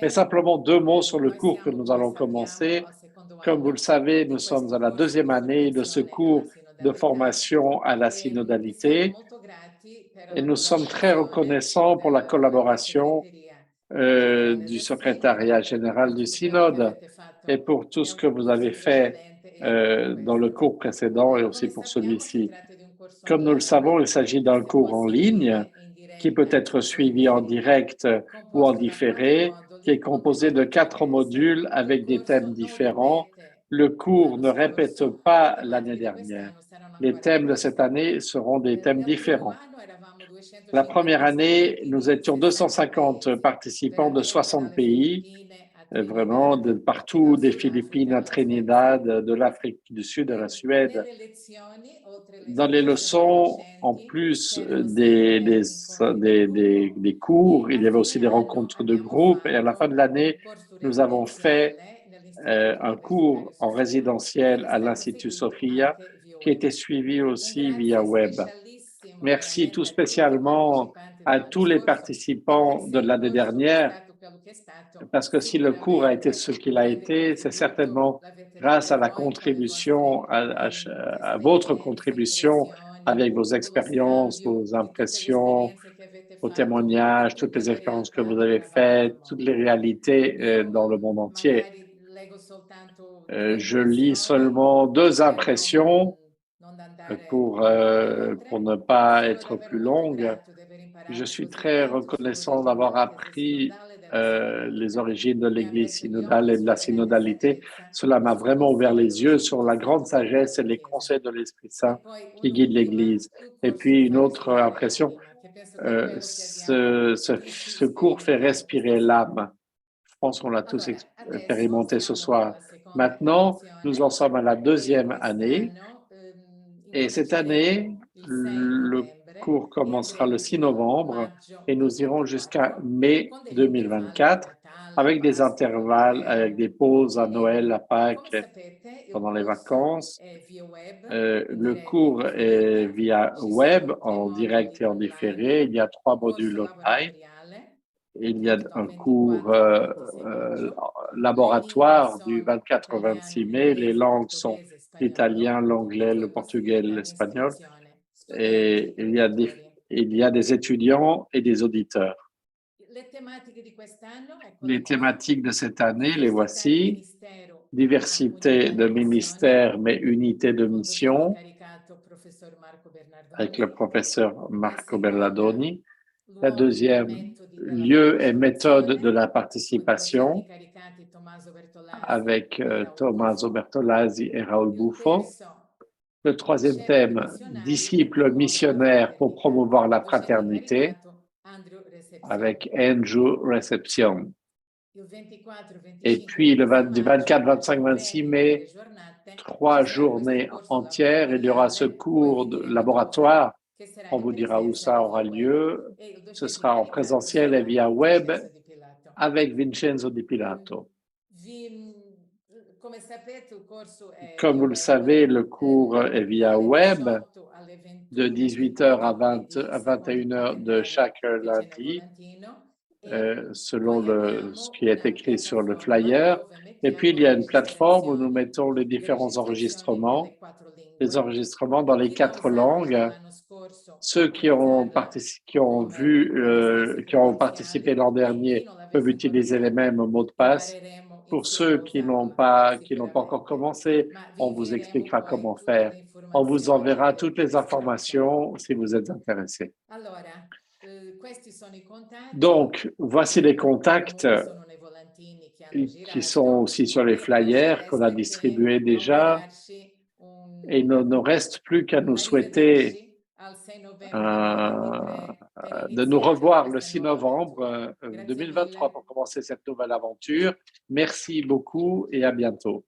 Mais simplement 2 mots sur le cours que nous allons commencer. Comme vous le savez, nous sommes à la 2e année de ce cours de formation à la synodalité et nous sommes très reconnaissants pour la collaboration du secrétariat général du synode et pour tout ce que vous avez fait dans le cours précédent et aussi pour celui-ci. Comme nous le savons, il s'agit d'un cours en ligne qui peut être suivi en direct ou en différé, qui est composé de 4 modules avec des thèmes différents. Le cours ne répète pas l'année dernière. Les thèmes de cette année seront des thèmes différents. La première année, nous étions 250 participants de 60 pays, vraiment de partout, des Philippines à Trinidad, de l'Afrique du Sud à la Suède. Dans les leçons, en plus des cours, il y avait aussi des rencontres de groupe et à la fin de l'année, nous avons fait un cours en résidentiel à l'Institut Sophia qui était suivi aussi via web. Merci tout spécialement à tous les participants de l'année dernière, parce que si le cours a été ce qu'il a été, c'est certainement grâce à la contribution, à votre contribution avec vos expériences, vos impressions, vos témoignages, toutes les expériences que vous avez faites, toutes les réalités dans le monde entier. Je lis seulement 2 impressions pour ne pas être plus longue. Je suis très reconnaissant d'avoir appris les origines de l'Église synodale et de la synodalité. Cela m'a vraiment ouvert les yeux sur la grande sagesse et les conseils de l'Esprit Saint qui guident l'Église. Et puis une autre impression, ce cours fait respirer l'âme. Je pense qu'on l'a tous expérimenté ce soir. Maintenant, nous en sommes à la 2e année. Et cette année, le cours commencera le 6 novembre et nous irons jusqu'à mai 2024 avec des intervalles, avec des pauses à Noël, à Pâques, pendant les vacances. Le cours est via web, en direct et en différé. Il y a 3 modules online. Il y a un cours laboratoire du 24 au 26 mai. Les langues sont l'italien, l'anglais, le portugais, l'espagnol. Et il y a des étudiants et des auditeurs. Les thématiques de cette année, les voici. Diversité de ministères, mais unité de mission, avec le professeur Marco Belladoni. La deuxième, lieu et méthode de la participation, avec Tommaso Bertolazzi et Raoul Buffo. Le troisième thème, disciples missionnaires pour promouvoir la fraternité, avec Andrew Reception. Et puis du 24, 25, 26 mai, 3 journées entières, il y aura ce cours de laboratoire. On vous dira où ça aura lieu. Ce sera en présentiel et via web avec Vincenzo Di Pilato. Comme vous le savez, le cours est via web de 18h à 21h de chaque lundi, selon ce qui est écrit sur le flyer. Et puis, il y a une plateforme où nous mettons les différents enregistrements, dans les 4 langues. Ceux qui ont participé l'an dernier peuvent utiliser les mêmes mots de passe. Pour ceux qui n'ont pas encore commencé, on vous expliquera comment faire. On vous enverra toutes les informations si vous êtes intéressé. Donc, voici les contacts qui sont aussi sur les flyers qu'on a distribués déjà. Et il ne nous reste plus qu'à nous souhaiter de nous revoir le 6 novembre 2023 pour commencer cette nouvelle aventure. Merci beaucoup et à bientôt.